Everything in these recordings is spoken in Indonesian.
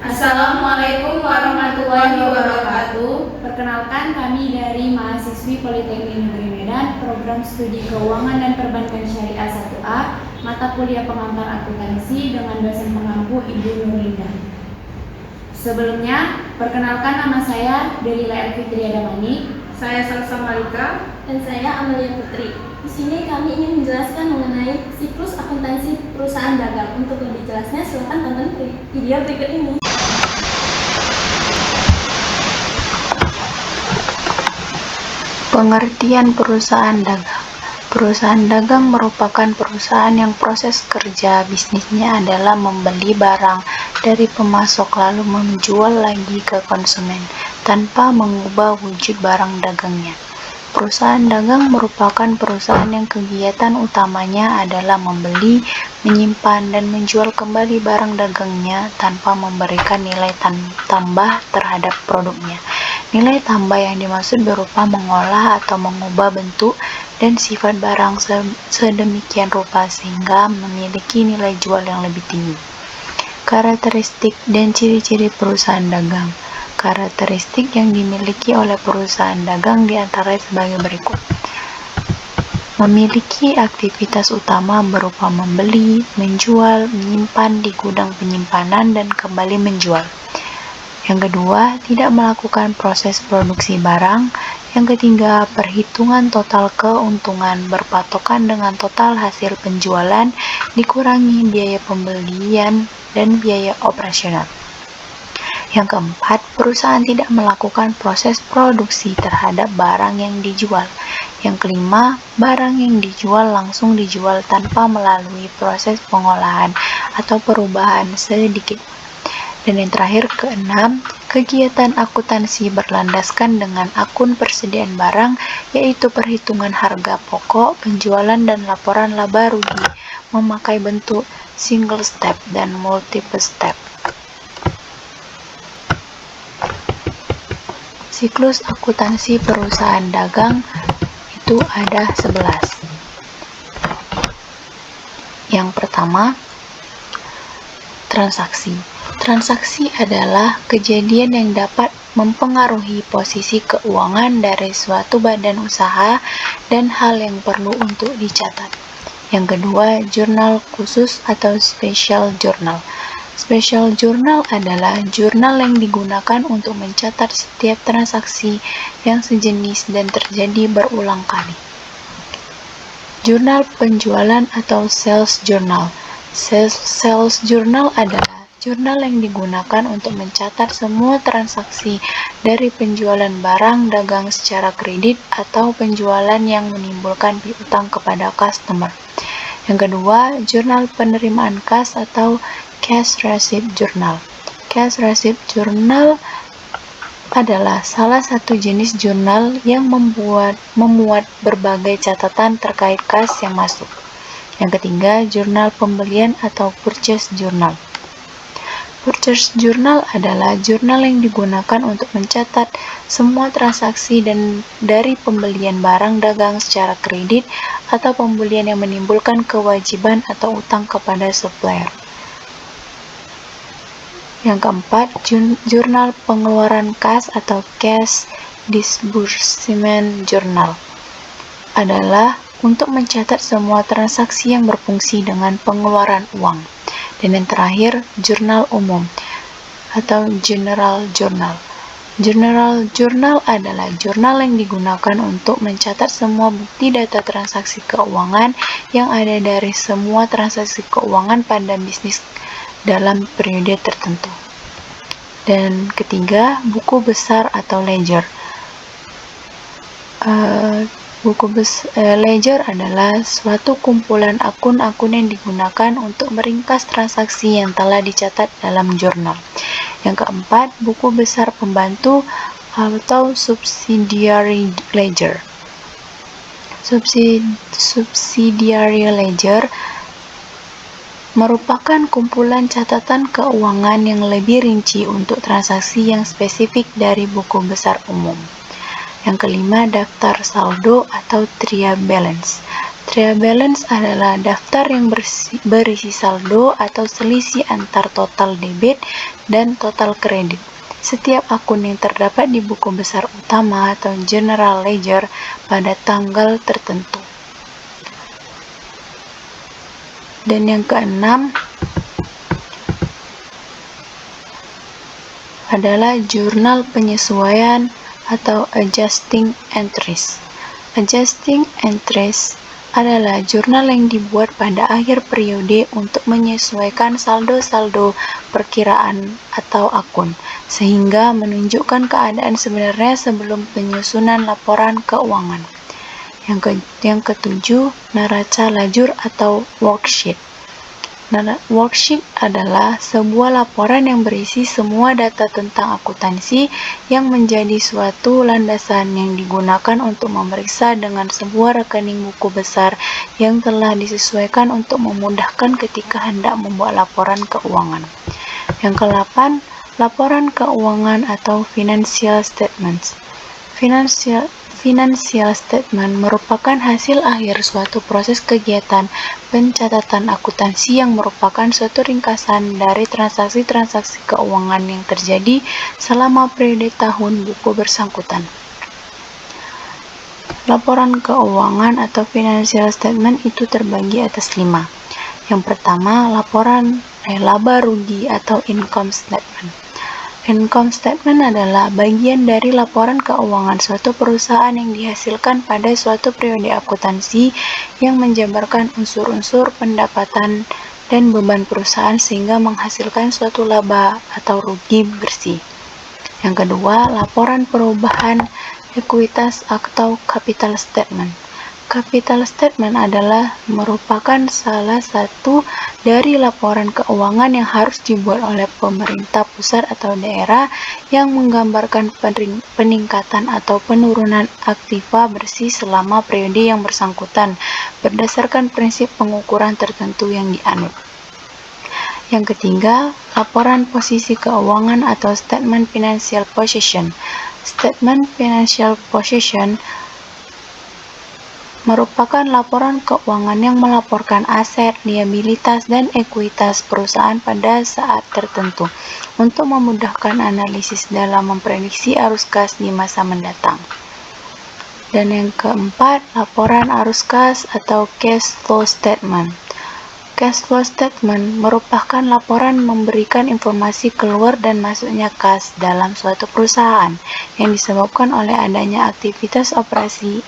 Assalamualaikum warahmatullahi wabarakatuh. Perkenalkan, kami dari mahasiswi Politeknik Negeri Medan, program studi Keuangan dan Perbankan Syariah 1A, mata kuliah pengantar akuntansi dengan dosen pengampu Ibu Nurlinda. Sebelumnya, perkenalkan, nama saya Delila Elfitri Adamani. Saya Salsa Malika. Dan saya Amalia Putri. Di sini kami ingin menjelaskan mengenai siklus akuntansi perusahaan dagang. Untuk lebih jelasnya, silakan tonton video berikut ini. Pengertian perusahaan dagang. Perusahaan dagang merupakan perusahaan yang proses kerja bisnisnya adalah membeli barang dari pemasok lalu menjual lagi ke konsumen tanpa mengubah wujud barang dagangnya. Perusahaan dagang merupakan perusahaan yang kegiatan utamanya adalah membeli, menyimpan, dan menjual kembali barang dagangnya tanpa memberikan nilai tambah terhadap produknya. Nilai tambah yang dimaksud berupa mengolah atau mengubah bentuk dan sifat barang sedemikian rupa sehingga memiliki nilai jual yang lebih tinggi. Karakteristik dan ciri-ciri perusahaan dagang. Karakteristik yang dimiliki oleh perusahaan dagang diantaranya sebagai berikut. Memiliki aktivitas utama berupa membeli, menjual, menyimpan di gudang penyimpanan, dan kembali menjual. Yang kedua, tidak melakukan proses produksi barang. Yang ketiga, perhitungan total keuntungan berpatokan dengan total hasil penjualan dikurangi biaya pembelian dan biaya operasional. Yang keempat, perusahaan tidak melakukan proses produksi terhadap barang yang dijual. Yang kelima, barang yang dijual langsung dijual tanpa melalui proses pengolahan atau perubahan sedikit. Dan yang terakhir, keenam, kegiatan akuntansi berlandaskan dengan akun persediaan barang, yaitu perhitungan harga pokok, penjualan, dan laporan laba rugi, memakai bentuk single step dan multiple step. Siklus akuntansi perusahaan dagang itu ada 11. Yang pertama, transaksi. Transaksi adalah kejadian yang dapat mempengaruhi posisi keuangan dari suatu badan usaha dan hal yang perlu untuk dicatat. Yang kedua, jurnal khusus atau special journal. Special journal adalah jurnal yang digunakan untuk mencatat setiap transaksi yang sejenis dan terjadi berulang kali. Jurnal penjualan atau sales journal. Sales journal adalah jurnal yang digunakan untuk mencatat semua transaksi dari penjualan barang dagang secara kredit atau penjualan yang menimbulkan piutang kepada customer. Yang kedua, jurnal penerimaan kas atau cash receipt journal. Cash receipt journal adalah salah satu jenis jurnal yang memuat berbagai catatan terkait kas yang masuk. Yang ketiga, jurnal pembelian atau purchase journal. Purchase journal adalah jurnal yang digunakan untuk mencatat semua transaksi dari pembelian barang dagang secara kredit atau pembelian yang menimbulkan kewajiban atau utang kepada supplier. Yang keempat, jurnal pengeluaran kas atau cash disbursement journal adalah untuk mencatat semua transaksi yang berfungsi dengan pengeluaran uang. Dan yang terakhir, jurnal umum atau general journal. General journal adalah jurnal yang digunakan untuk mencatat semua bukti data transaksi keuangan yang ada dari semua transaksi keuangan pada bisnis dalam periode tertentu. Dan ketiga, buku besar atau ledger. Ledger adalah suatu kumpulan akun-akun yang digunakan untuk meringkas transaksi yang telah dicatat dalam jurnal. Yang keempat, buku besar pembantu atau subsidiary ledger. Subsidiary ledger merupakan kumpulan catatan keuangan yang lebih rinci untuk transaksi yang spesifik dari buku besar umum. Yang kelima, daftar saldo atau trial balance. Trial balance adalah daftar yang berisi saldo atau selisih antar total debit dan total kredit. Setiap akun yang terdapat di buku besar utama atau general ledger pada tanggal tertentu. Dan yang keenam adalah jurnal penyesuaian atau adjusting entries. Adjusting entries adalah jurnal yang dibuat pada akhir periode untuk menyesuaikan saldo-saldo perkiraan atau akun, sehingga menunjukkan keadaan sebenarnya sebelum penyusunan laporan keuangan. Yang ketujuh, neraca lajur atau worksheet. Worksheet adalah sebuah laporan yang berisi semua data tentang akuntansi yang menjadi suatu landasan yang digunakan untuk memeriksa dengan sebuah rekening buku besar yang telah disesuaikan untuk memudahkan ketika hendak membuat laporan keuangan. Yang ke-8, laporan keuangan atau financial statements. Financial statement merupakan hasil akhir suatu proses kegiatan pencatatan akuntansi yang merupakan suatu ringkasan dari transaksi-transaksi keuangan yang terjadi selama periode tahun buku bersangkutan. Laporan keuangan atau financial statement itu terbagi atas 5. Yang pertama, laporan laba rugi atau income statement. Income statement adalah bagian dari laporan keuangan suatu perusahaan yang dihasilkan pada suatu periode akuntansi yang menjabarkan unsur-unsur pendapatan dan beban perusahaan sehingga menghasilkan suatu laba atau rugi bersih. Yang kedua, laporan perubahan ekuitas atau capital statement. Capital statement adalah merupakan salah satu dari laporan keuangan yang harus dibuat oleh pemerintah pusat atau daerah yang menggambarkan peningkatan atau penurunan aktiva bersih selama periode yang bersangkutan berdasarkan prinsip pengukuran tertentu yang dianut. Yang ketiga, laporan posisi keuangan atau statement financial position. Statement financial position merupakan laporan keuangan yang melaporkan aset, liabilitas, dan ekuitas perusahaan pada saat tertentu untuk memudahkan analisis dalam memprediksi arus kas di masa mendatang. Dan yang keempat, laporan arus kas atau cash flow statement. Cash flow statement merupakan laporan memberikan informasi keluar dan masuknya kas dalam suatu perusahaan yang disebabkan oleh adanya aktivitas operasi,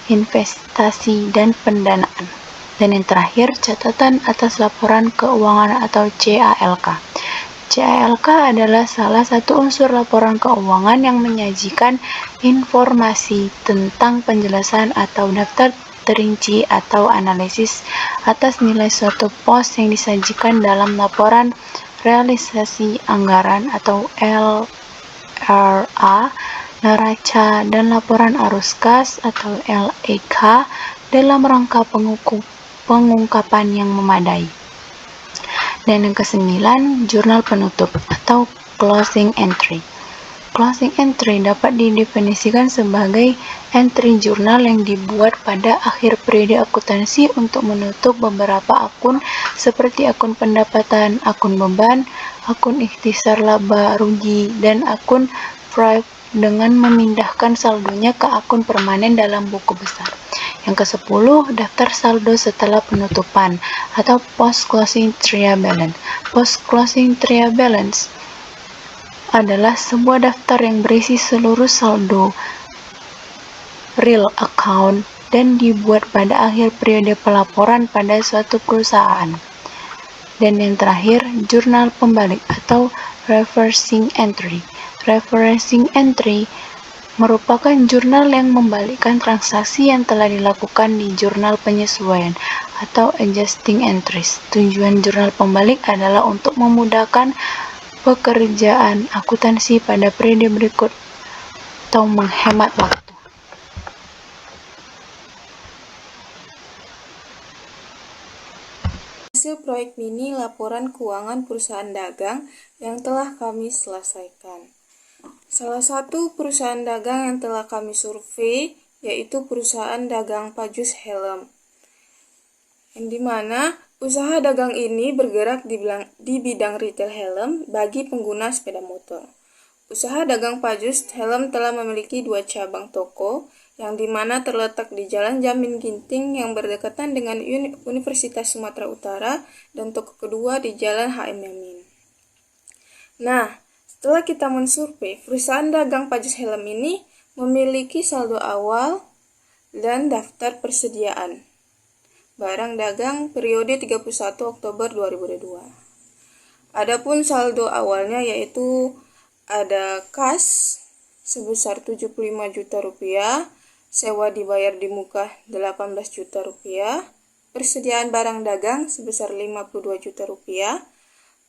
investasi, dan pendanaan. Dan yang terakhir, catatan atas laporan keuangan atau CALK. CALK adalah salah satu unsur laporan keuangan yang menyajikan informasi tentang penjelasan atau daftar terinci atau analisis atas nilai suatu pos yang disajikan dalam laporan realisasi anggaran atau LRA, neraca, dan laporan arus kas atau LEK dalam rangka pengungkapan yang memadai. Dan yang ke-9, jurnal penutup atau closing entry. Closing entry dapat didefinisikan sebagai entry jurnal yang dibuat pada akhir periode akuntansi untuk menutup beberapa akun seperti akun pendapatan, akun beban, akun ikhtisar laba rugi, dan akun private dengan memindahkan saldonya ke akun permanen dalam buku besar. Yang ke-10, daftar saldo setelah penutupan atau post-closing trial balance. Post-closing trial balance adalah sebuah daftar yang berisi seluruh saldo real account dan dibuat pada akhir periode pelaporan pada suatu perusahaan. Dan yang terakhir, jurnal pembalik atau reversing entry. Reversing entry merupakan jurnal yang membalikkan transaksi yang telah dilakukan di jurnal penyesuaian atau adjusting entries. Tujuan jurnal pembalik adalah untuk memudahkan pekerjaan akuntansi pada periode berikut atau menghemat waktu. Hasil proyek mini laporan keuangan perusahaan dagang yang telah kami selesaikan. Salah satu perusahaan dagang yang telah kami survei yaitu perusahaan dagang Pajus Helm. yang dimana usaha dagang ini bergerak di bidang retail helm bagi pengguna sepeda motor. Usaha dagang Pajus Helm telah memiliki 2 cabang toko, yang dimana terletak di Jalan Jamin Ginting yang berdekatan dengan Universitas Sumatera Utara, dan toko kedua di Jalan HM Yamin. Nah, setelah kita mensurvei, perusahaan dagang Pajus Helm ini memiliki saldo awal dan daftar persediaan barang dagang periode 31 Oktober 2022. Adapun saldo awalnya yaitu ada kas sebesar 75 juta rupiah, sewa dibayar di muka 18 juta rupiah, persediaan barang dagang sebesar 52 juta rupiah,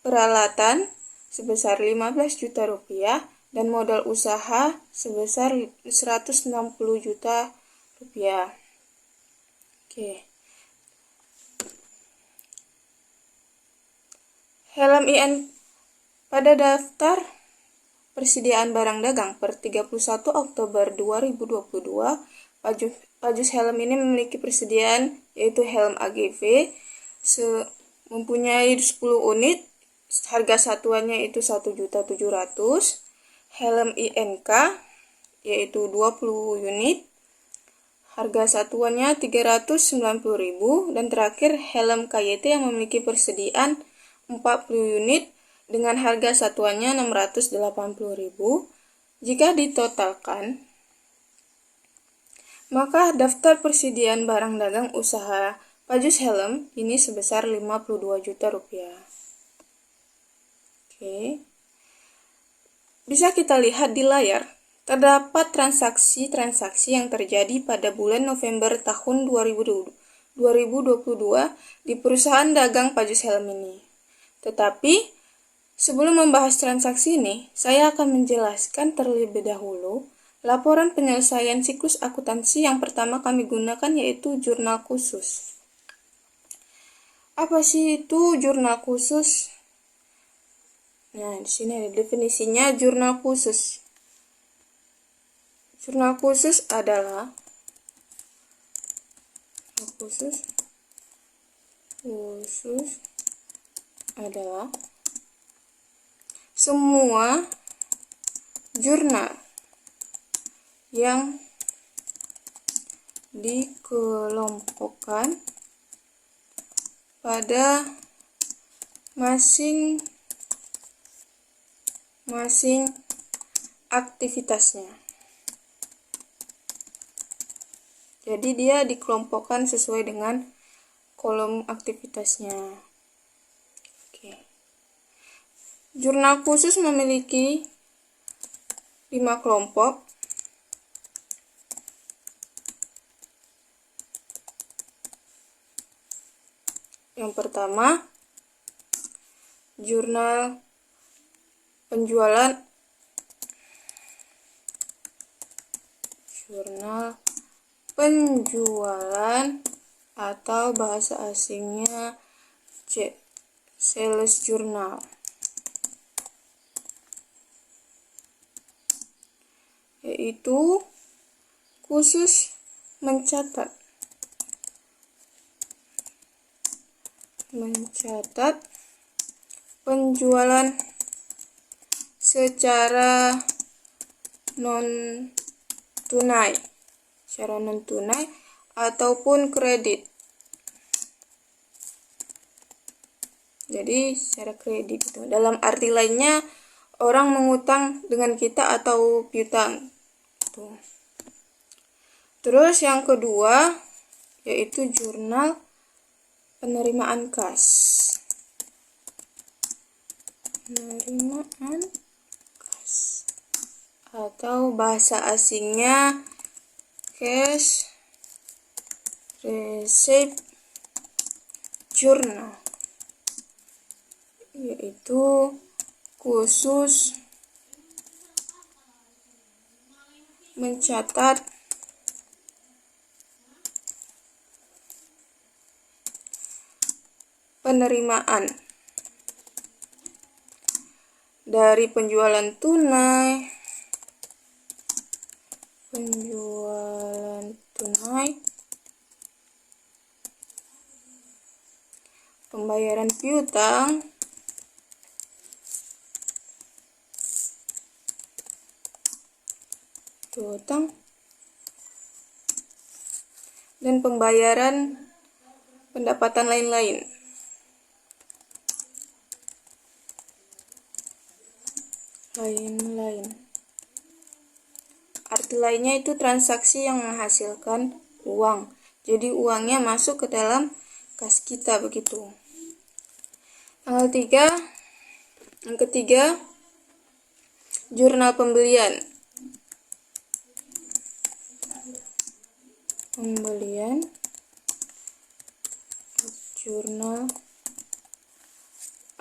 peralatan sebesar 15 juta rupiah, dan modal usaha sebesar 160 juta rupiah. Oke. Helm IN pada daftar persediaan barang dagang per 31 Oktober 2022, Pajus Helm ini memiliki persediaan yaitu helm AGV mempunyai 10 unit, harga satuannya itu 1.700.000, helm INK yaitu 20 unit, harga satuannya 390.000, dan terakhir helm KYT yang memiliki persediaan 40 unit dengan harga satuannya 680.000. Jika ditotalkan, maka daftar persediaan barang dagang usaha Pajus Helm ini sebesar 52 juta rupiah. Oke. Bisa kita lihat di layar, terdapat transaksi-transaksi yang terjadi pada bulan November tahun 2022 di perusahaan dagang Pajus Helm ini. Tetapi sebelum membahas transaksi ini, saya akan menjelaskan terlebih dahulu laporan penyelesaian siklus akuntansi yang pertama kami gunakan, yaitu jurnal khusus. Apa sih itu jurnal khusus? Nah, di sini ada definisinya jurnal khusus. Jurnal khusus adalah semua jurnal yang dikelompokkan pada masing-masing aktivitasnya. Jadi dia dikelompokkan sesuai dengan kolom aktivitasnya. Oke. Jurnal khusus memiliki 5 kelompok. Yang pertama, jurnal penjualan atau bahasa asingnya sales journal, yaitu khusus mencatat penjualan secara non tunai ataupun kredit. Jadi secara kredit itu. Dalam arti lainnya, orang mengutang dengan kita atau piutang. Tuh. Terus yang kedua yaitu jurnal penerimaan kas. Atau bahasa asingnya cash receipt journal, yaitu khusus mencatat penerimaan dari penjualan tunai, pembayaran piutang, dan pembayaran pendapatan lain-lain. Arti lainnya itu transaksi yang menghasilkan uang. Jadi uangnya masuk ke dalam kas kita begitu. Yang ketiga, jurnal pembelian. Jurnal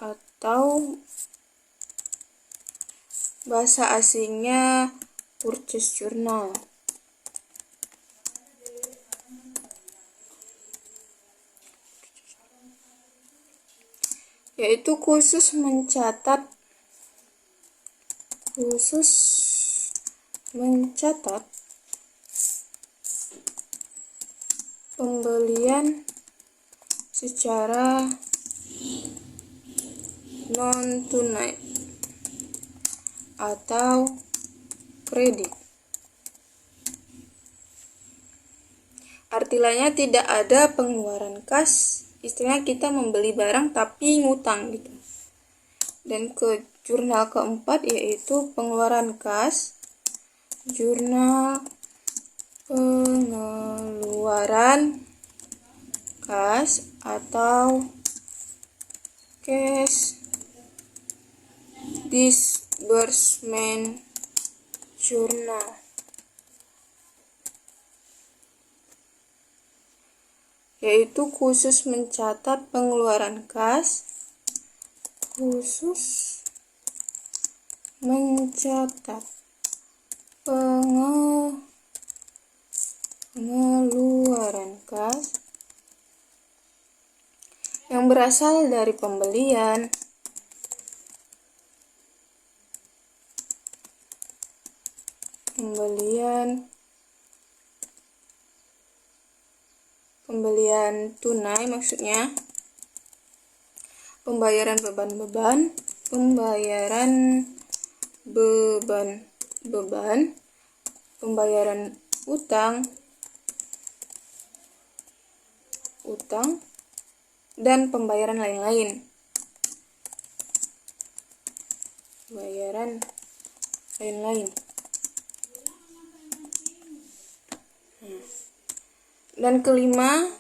atau bahasa asingnya purchase journal. Yaitu khusus mencatat pembelian secara non-tunai atau kredit. Arti lainnya tidak ada pengeluaran kas, istilahnya kita membeli barang tapi ngutang gitu. Dan ke jurnal keempat yaitu pengeluaran kas, jurnal pengeluaran kas atau cash disbursement journal. Yaitu khusus mencatat pengeluaran kas, pengeluaran kas yang berasal dari pembelian, tunai maksudnya, pembayaran beban-beban, pembayaran utang, dan pembayaran lain-lain. Dan kelima,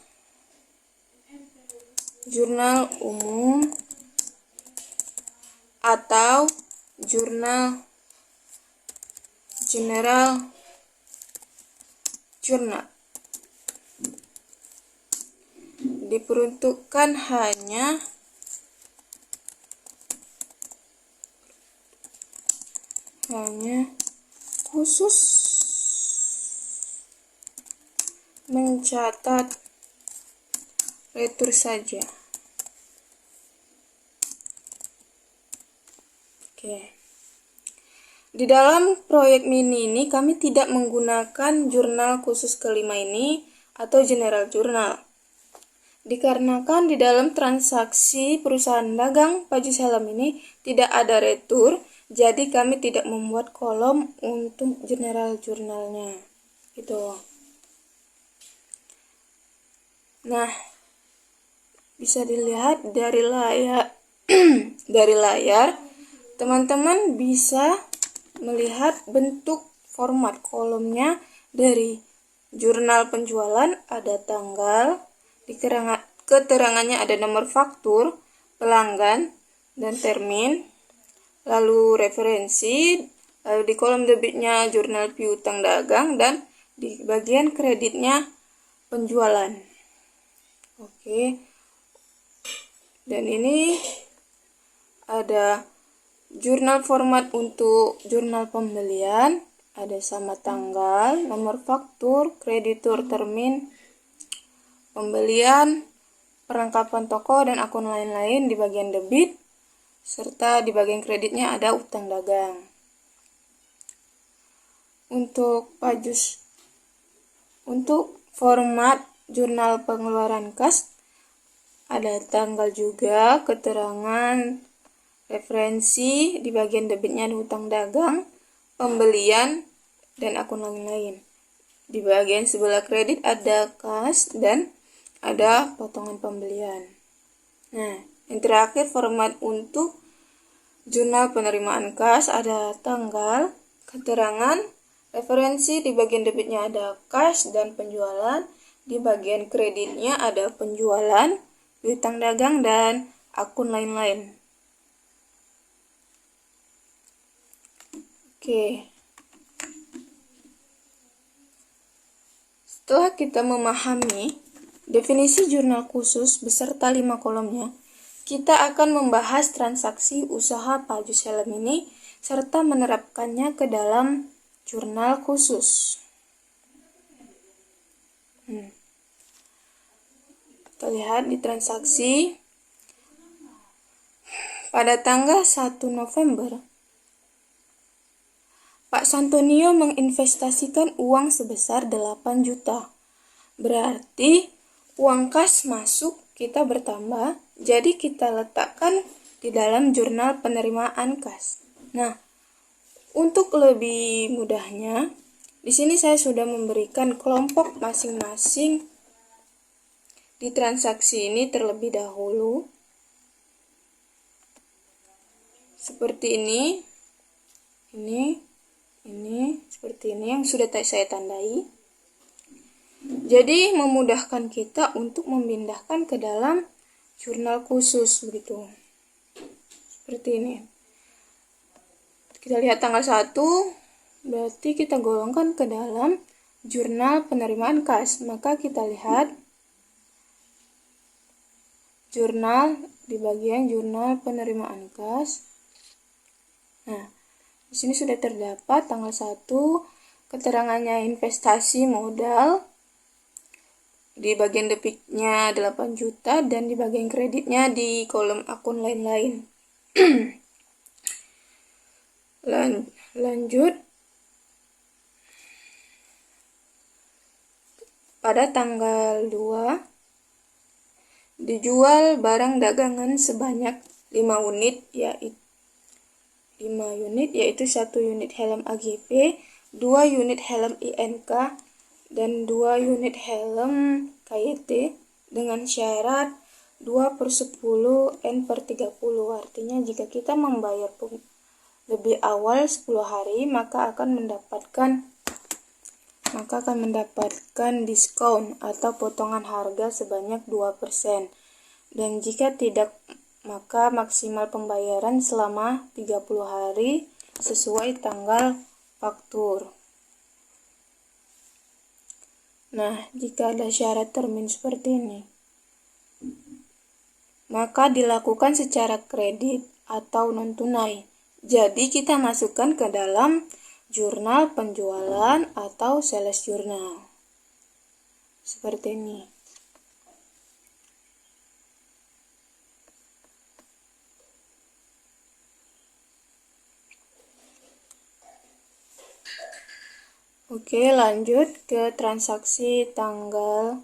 jurnal umum atau jurnal general journal. Diperuntukkan hanya khusus mencatat retur saja. Di dalam proyek mini ini kami tidak menggunakan jurnal khusus kelima ini atau general journal. Dikarenakan di dalam transaksi perusahaan dagang Pajus Helm ini tidak ada retur, jadi kami tidak membuat kolom untuk general jurnalnya. Gitu. Nah, bisa dilihat dari layar, teman-teman bisa melihat bentuk format kolomnya. Dari jurnal penjualan ada tanggal, di keterangannya ada nomor faktur, pelanggan, dan termin, lalu referensi, lalu di kolom debitnya jurnal piutang dagang, dan di bagian kreditnya penjualan. Dan ini ada jurnal format untuk jurnal pembelian, ada sama tanggal, nomor faktur, kreditur, termin, pembelian, perlengkapan toko, dan akun lain-lain di bagian debit, serta di bagian kreditnya ada utang dagang. Untuk format jurnal pengeluaran kas, Ada tanggal juga, keterangan, referensi, di bagian debitnya ada hutang dagang, pembelian, dan akun lain-lain. Di bagian sebelah kredit ada kas dan ada potongan pembelian. Nah, yang terakhir format untuk jurnal penerimaan kas ada tanggal, keterangan, referensi, di bagian debitnya ada kas dan penjualan, di bagian kreditnya ada penjualan, piutang dagang, dan akun lain-lain. Oke. Setelah kita memahami definisi jurnal khusus beserta 5 kolomnya, kita akan membahas transaksi usaha Pajus Helm ini serta menerapkannya ke dalam jurnal khusus. Kita lihat di transaksi pada tanggal 1 November, Pak Santonio menginvestasikan uang sebesar 8 juta. Berarti uang kas masuk kita bertambah, jadi kita letakkan di dalam jurnal penerimaan kas. Nah, untuk lebih mudahnya, di sini saya sudah memberikan kelompok masing-masing di transaksi ini terlebih dahulu. Seperti ini, seperti ini yang sudah saya tandai. Jadi memudahkan kita untuk memindahkan ke dalam jurnal khusus begitu. Seperti ini. Kita lihat tanggal 1, berarti kita golongkan ke dalam jurnal penerimaan kas. Maka kita lihat jurnal di bagian jurnal penerimaan kas. Nah, di sini sudah terdapat tanggal 1, keterangannya investasi modal, di bagian debitnya 8 juta, dan di bagian kreditnya di kolom akun lain-lain. Lanjut, pada tanggal 2, dijual barang dagangan sebanyak 5 unit, yaitu 1 unit helm AGV, 2 unit helm INK, dan 2 unit helm KYT dengan syarat 2/10 N/30. Artinya jika kita membayar lebih awal 10 hari, maka akan mendapatkan diskon atau potongan harga sebanyak 2%. Dan jika tidak, maka maksimal pembayaran selama 30 hari sesuai tanggal faktur. Nah, jika ada syarat termin seperti ini, maka dilakukan secara kredit atau non-tunai. Jadi kita masukkan ke dalam jurnal penjualan atau sales journal. Seperti ini. Oke, lanjut ke transaksi tanggal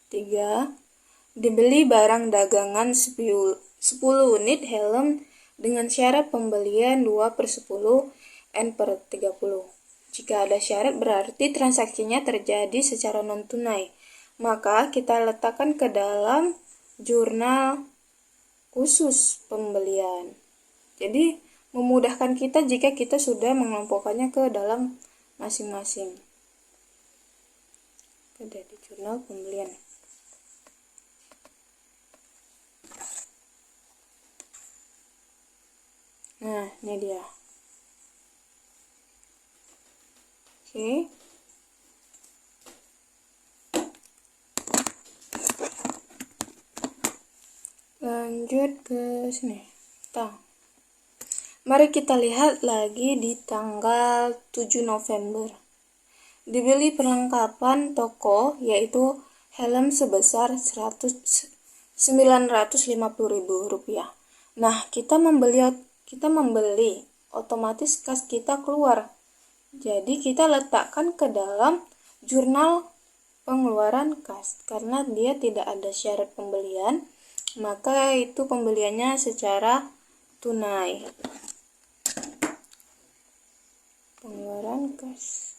3. Dibeli barang dagangan 10 unit helm dengan syarat pembelian 2/10 N/30. Jika ada syarat berarti transaksinya terjadi secara non-tunai. Maka kita letakkan ke dalam jurnal khusus pembelian. Jadi memudahkan kita jika kita sudah mengelompokkannya ke dalam masing-masing. Ada di jurnal pembelian. Nah, ini dia. Oke. Lanjut ke sini. Mari kita lihat lagi di tanggal 7 November. Dibeli perlengkapan toko yaitu helm sebesar Rp950.000. Nah, kita membeli, otomatis kas kita keluar. Jadi kita letakkan ke dalam jurnal pengeluaran kas karena dia tidak ada syarat pembelian. maka itu pembeliannya secara tunai. Pengeluaran kas.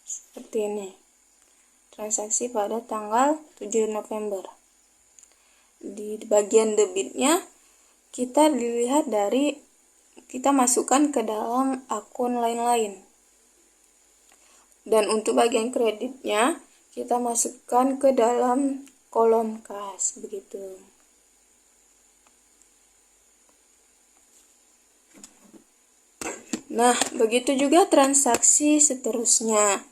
Seperti ini. Transaksi pada tanggal 7 November. Di bagian debitnya kita dilihat dari kita masukkan ke dalam akun lain-lain. Dan untuk bagian kreditnya kita masukkan ke dalam kolom kas, begitu. Nah, begitu juga transaksi seterusnya.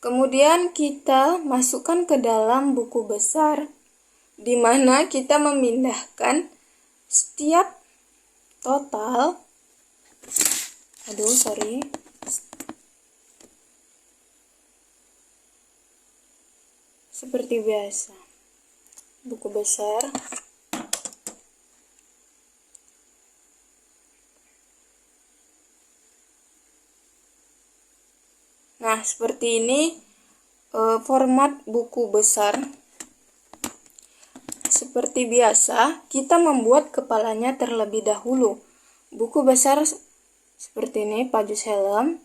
Kemudian kita masukkan ke dalam buku besar, di mana kita memindahkan setiap total. Seperti biasa, buku besar. Nah, seperti ini format buku besar. Seperti biasa, kita membuat kepalanya terlebih dahulu. Buku besar seperti ini, Pajus Helm.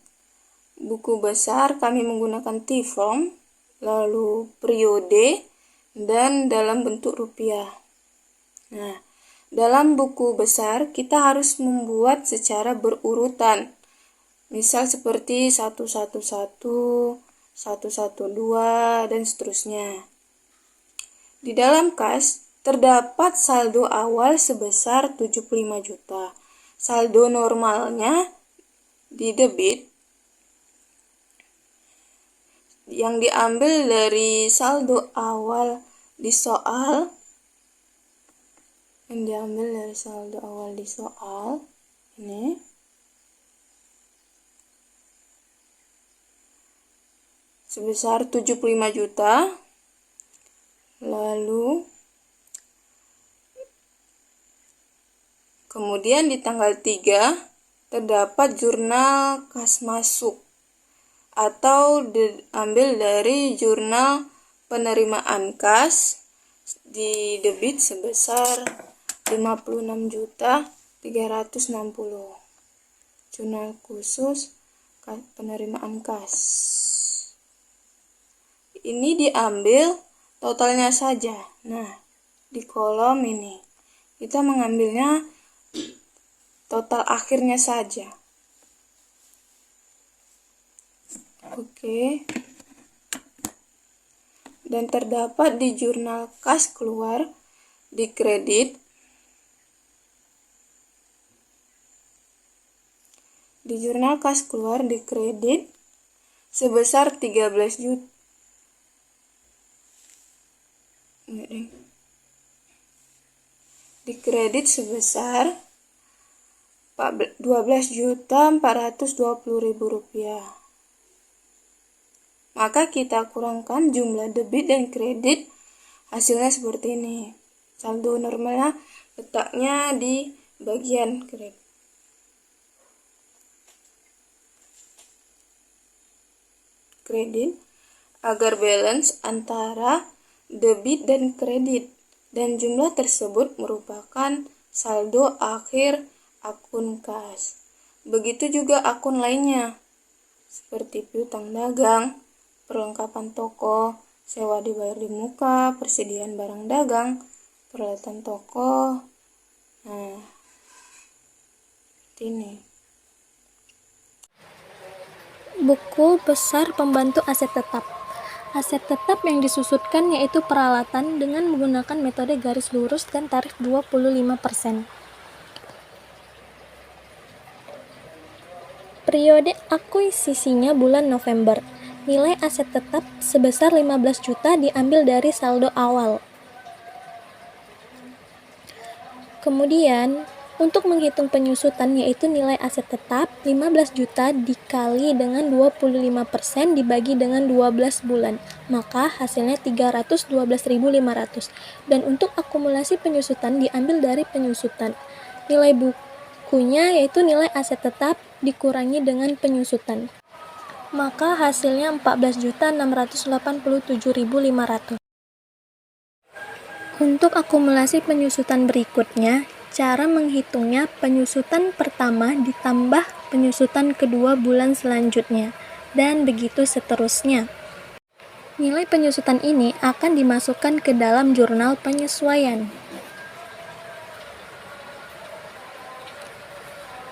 Buku besar kami menggunakan T-form, lalu periode, dan dalam bentuk rupiah. Nah, dalam buku besar kita harus membuat secara berurutan. Misal seperti 111, 112, dan seterusnya. Di dalam kas terdapat saldo awal sebesar 75 juta. Saldo normalnya di debit yang diambil dari saldo awal di soal. Ini sebesar 75 juta. Lalu kemudian di tanggal 3 terdapat jurnal kas masuk atau diambil dari jurnal penerimaan kas di debit sebesar 56.360. Jurnal khusus penerimaan kas. Ini diambil totalnya saja. Nah, di kolom ini kita mengambilnya total akhirnya saja. Oke. Dan terdapat di jurnal kas keluar di kredit. Di jurnal kas keluar di kredit sebesar 13 juta. Di kredit sebesar 12.420.000 rupiah. Maka kita kurangkan jumlah debit dan kredit, hasilnya seperti ini. Saldo normalnya letaknya di bagian kredit. Agar balance antara debit dan kredit, dan jumlah tersebut merupakan saldo akhir akun kas. Begitu juga akun lainnya, seperti piutang dagang, perlengkapan toko, sewa dibayar di muka, persediaan barang dagang, peralatan toko. Nah, ini. Buku besar pembantu aset tetap. Aset tetap yang disusutkan yaitu peralatan dengan menggunakan metode garis lurus dan tarif 25%. Periode akuisisinya bulan November. Nilai aset tetap sebesar 15 juta diambil dari saldo awal. Kemudian, untuk menghitung penyusutan yaitu nilai aset tetap 15 juta dikali dengan 25% dibagi dengan 12 bulan, maka hasilnya 312.500. Dan untuk akumulasi penyusutan diambil dari penyusutan. Nilai buku bukunya yaitu nilai aset tetap dikurangi dengan penyusutan. Maka hasilnya 14.687.500. Untuk akumulasi penyusutan berikutnya, cara menghitungnya penyusutan pertama ditambah penyusutan kedua bulan selanjutnya, dan begitu seterusnya. Nilai penyusutan ini akan dimasukkan ke dalam jurnal penyesuaian,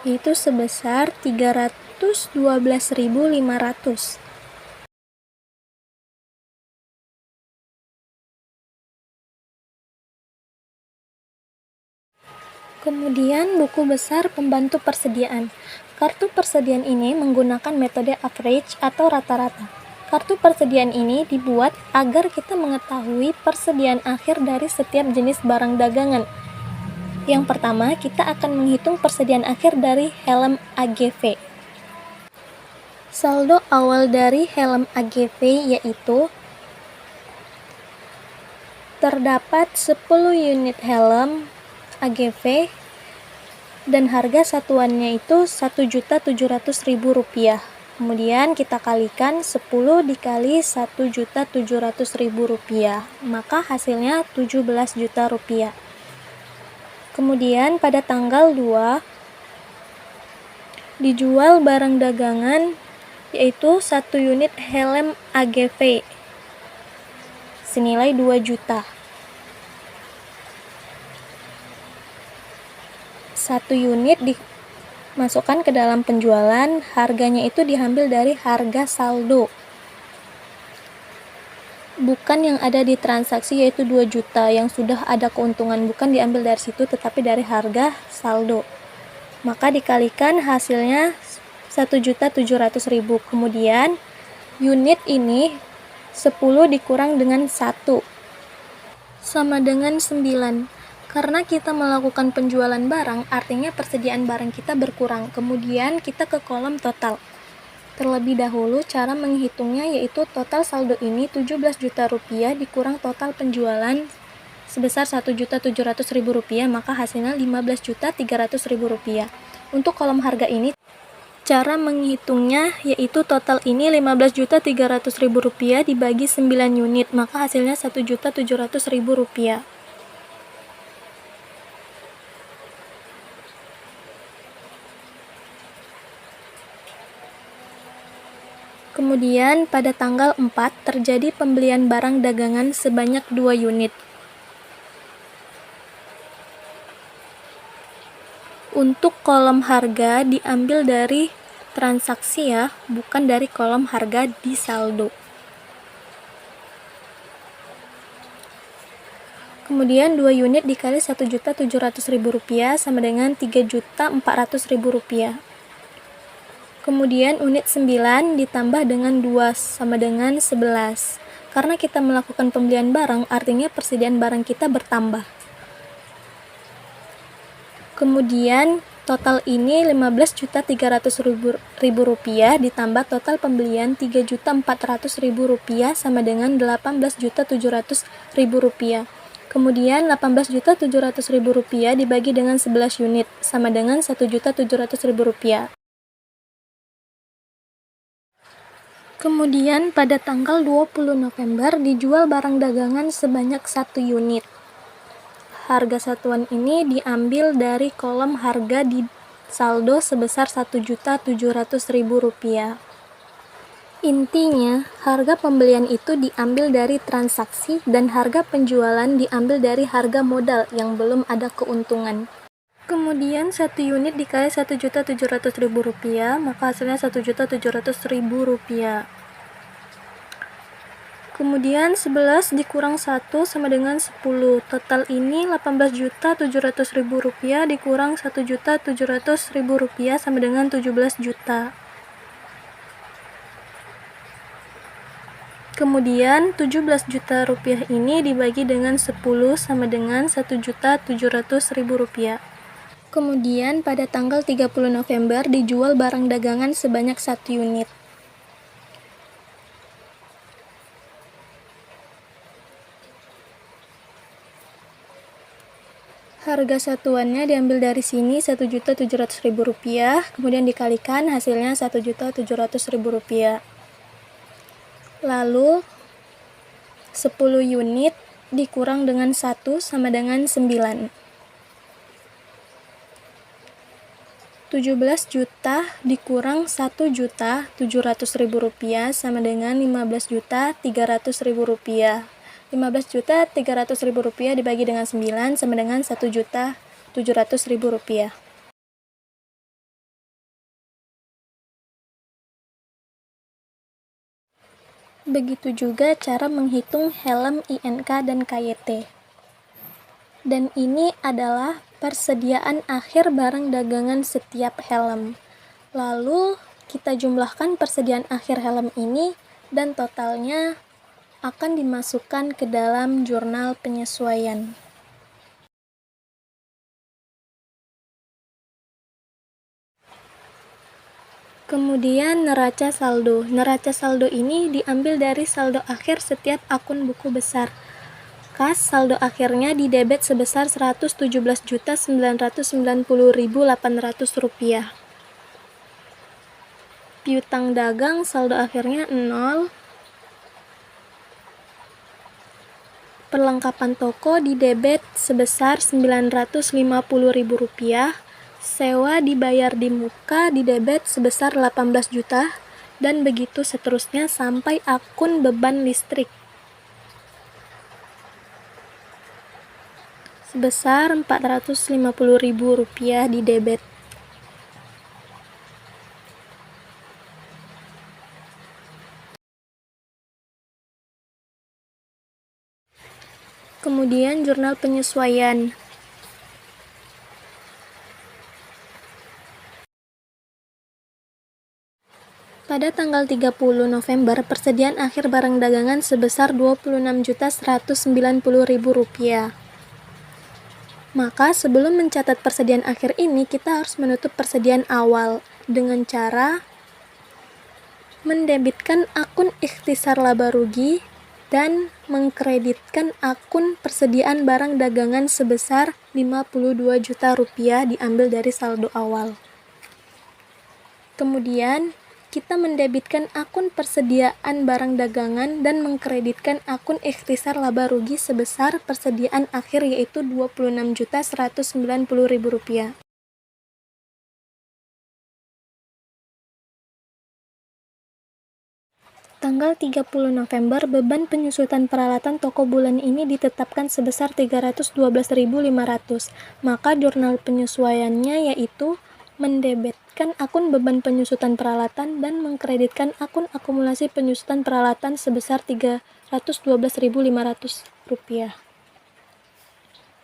yaitu sebesar 312.500. Kemudian buku besar pembantu persediaan. Kartu persediaan ini menggunakan metode average atau rata-rata. Kartu persediaan ini dibuat agar kita mengetahui persediaan akhir dari setiap jenis barang dagangan. Yang pertama, kita akan menghitung persediaan akhir dari helm AGV. Saldo awal dari helm AGV yaitu terdapat 10 unit helm AGV dan harga satuannya itu Rp1.700.000. Kemudian kita kalikan 10 dikali Rp1.700.000, maka hasilnya Rp17 juta. Kemudian pada tanggal 2 dijual barang dagangan yaitu 1 unit helm AGV senilai 2 juta. 1 unit dimasukkan ke dalam penjualan, harganya itu diambil dari harga saldo, bukan yang ada di transaksi yaitu 2 juta yang sudah ada keuntungan, bukan diambil dari situ tetapi dari harga saldo. Maka dikalikan hasilnya 1.700.000. Kemudian unit ini 10 dikurang dengan 1 sama dengan 9. Karena kita melakukan penjualan barang, artinya persediaan barang kita berkurang. Kemudian kita ke kolom total. Terlebih dahulu cara menghitungnya yaitu total saldo ini 17 juta rupiah dikurang total penjualan sebesar Rp1.700.000, maka hasilnya Rp15.300.000. Untuk kolom harga ini, cara menghitungnya yaitu total ini Rp15.300.000 dibagi 9 unit, maka hasilnya Rp1.700.000. Kemudian pada tanggal 4 terjadi pembelian barang dagangan sebanyak 2 unit. Untuk kolom harga diambil dari transaksi ya, bukan dari kolom harga di saldo. Kemudian 2 unit dikali Rp1.700.000 sama dengan Rp3.400.000. Kemudian unit 9 ditambah dengan 2 sama dengan 11. Karena kita melakukan pembelian barang, artinya persediaan barang kita bertambah. Kemudian total ini Rp15.300.000 ditambah total pembelian Rp3.400.000 sama dengan Rp18.700.000. Kemudian Rp18.700.000 dibagi dengan 11 unit sama dengan Rp1.700.000. Kemudian pada tanggal 20 November dijual barang dagangan sebanyak 1 unit. Harga satuan ini diambil dari kolom harga di saldo sebesar Rp1.700.000. Intinya, harga pembelian itu diambil dari transaksi dan harga penjualan diambil dari harga modal yang belum ada keuntungan. Kemudian 1 unit dikali Rp1.700.000, maka hasilnya Rp1.700.000. Kemudian 11 dikurang 1 sama dengan 10. Total ini Rp18.700.000 dikurang Rp1.700.000 sama dengan 17 juta. Kemudian 17 juta rupiah ini dibagi dengan 10 sama dengan Rp1.700.000. Kemudian pada tanggal 30 November dijual barang dagangan sebanyak 1 unit. Harga satuannya diambil dari sini Rp1.700.000, kemudian dikalikan hasilnya Rp1.700.000. Lalu 10 unit dikurang dengan 1 sama dengan 9. 17 juta dikurang Rp1.700.000 sama dengan Rp15.300.000. Rp15.300.000 dibagi dengan 9 sama dengan Rp1.700.000. Begitu juga cara menghitung helm INK dan KYT. Dan ini adalah persediaan akhir barang dagangan setiap helm. Lalu kita jumlahkan persediaan akhir helm ini dan totalnya akan dimasukkan ke dalam jurnal penyesuaian. Kemudian neraca saldo. Neraca saldo ini diambil dari saldo akhir setiap akun buku besar. Kas saldo akhirnya didebet sebesar Rp117.990.800. Piutang dagang saldo akhirnya 0. Perlengkapan toko didebet sebesar Rp950.000. Sewa dibayar di muka didebet sebesar 18 juta dan begitu seterusnya sampai akun beban listrik sebesar Rp450.000 didebet. Kemudian jurnal penyesuaian. Pada tanggal 30 November, persediaan akhir barang dagangan sebesar Rp26.190.000. Maka sebelum mencatat persediaan akhir ini, kita harus menutup persediaan awal dengan cara mendebitkan akun ikhtisar laba rugi dan mengkreditkan akun persediaan barang dagangan sebesar Rp52 juta diambil dari saldo awal. Kemudian, kita mendebitkan akun persediaan barang dagangan dan mengkreditkan akun ikhtisar laba rugi sebesar persediaan akhir yaitu Rp26.190.000. Tanggal 30 November, beban penyusutan peralatan toko bulan ini ditetapkan sebesar Rp312.500. Maka jurnal penyesuaiannya yaitu mendebitkan akun beban penyusutan peralatan dan mengkreditkan akun akumulasi penyusutan peralatan sebesar Rp312.500.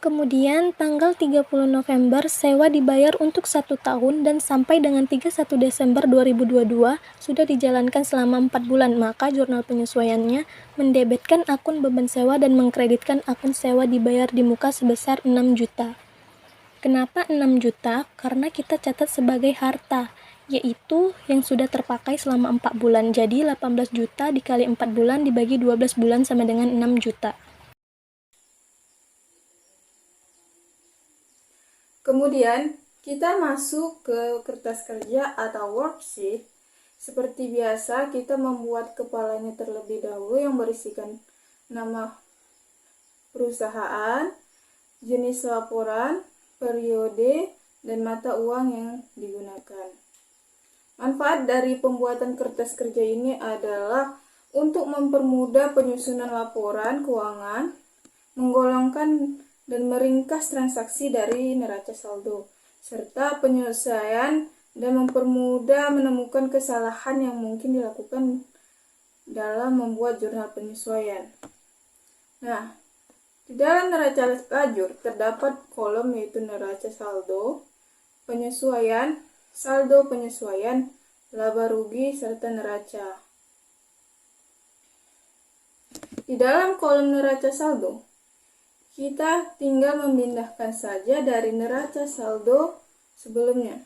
Kemudian, tanggal 30 November, sewa dibayar untuk 1 tahun dan sampai dengan 31 Desember 2022 sudah dijalankan selama 4 bulan, maka jurnal penyesuaiannya mendebitkan akun beban sewa dan mengkreditkan akun sewa dibayar di muka sebesar 6 juta. Kenapa 6 juta? Karena kita catat sebagai harta, yaitu yang sudah terpakai selama 4 bulan. Jadi 18 juta dikali 4 bulan dibagi 12 bulan sama dengan 6 juta. Kemudian, kita masuk ke kertas kerja atau worksheet. Seperti biasa, kita membuat kepalanya terlebih dahulu yang berisikan nama perusahaan, jenis laporan, periode, dan mata uang yang digunakan. Manfaat dari pembuatan kertas kerja ini adalah untuk mempermudah penyusunan laporan keuangan, menggolongkan dan meringkas transaksi dari neraca saldo, serta penyelesaian dan mempermudah menemukan kesalahan yang mungkin dilakukan dalam membuat jurnal penyesuaian. Nah, di dalam neraca lajur terdapat kolom yaitu neraca saldo, penyesuaian, saldo penyesuaian, laba rugi, serta neraca. Di dalam kolom neraca saldo, kita tinggal memindahkan saja dari neraca saldo sebelumnya.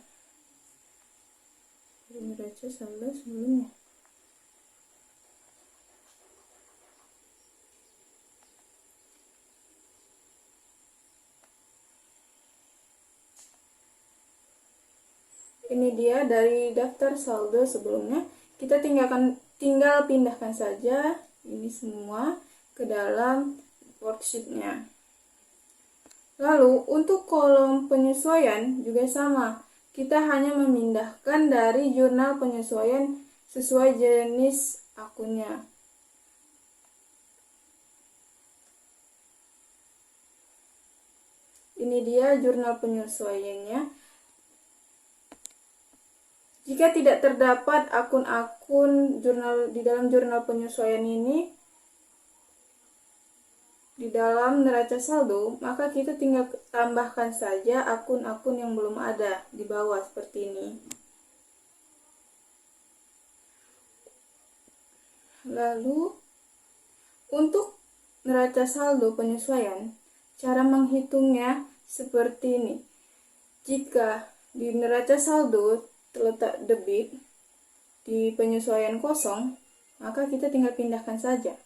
Ini dia dari daftar saldo sebelumnya. Kita tinggal pindahkan saja ini semua ke dalam worksheet-nya. Lalu untuk kolom penyesuaian juga sama. Kita hanya memindahkan dari jurnal penyesuaian sesuai jenis akunnya. Ini dia jurnal penyesuaiannya. Jika tidak terdapat akun-akun di dalam jurnal penyesuaian ini di dalam neraca saldo, maka kita tinggal tambahkan saja akun-akun yang belum ada di bawah seperti ini. Lalu untuk neraca saldo penyesuaian, cara menghitungnya seperti ini. Jika di neraca saldo terletak debit di penyesuaian kosong, maka kita tinggal pindahkan saja.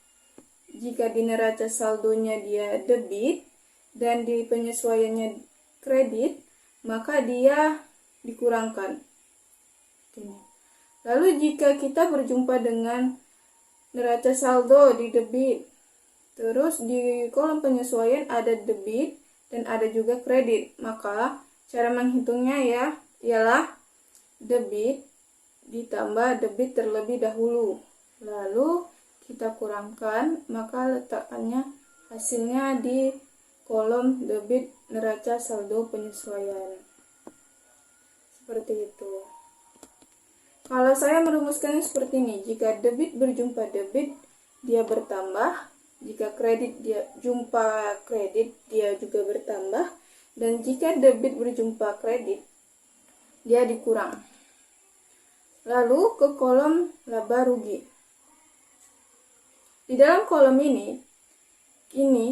Jika di neraca saldonya dia debit dan di penyesuaiannya kredit, maka dia dikurangkan. Lalu jika kita berjumpa dengan neraca saldo di debit, terus di kolom penyesuaian ada debit dan ada juga kredit, maka cara menghitungnya ialah debit ditambah debit terlebih dahulu, lalu kita kurangkan, maka letakkannya hasilnya di kolom debit neraca saldo penyesuaian. Seperti itu. Kalau saya merumuskannya seperti ini, jika debit berjumpa debit, dia bertambah. Jika kredit dia jumpa kredit, dia juga bertambah. Dan jika debit berjumpa kredit, dia dikurang. Lalu ke kolom laba rugi. Di dalam kolom ini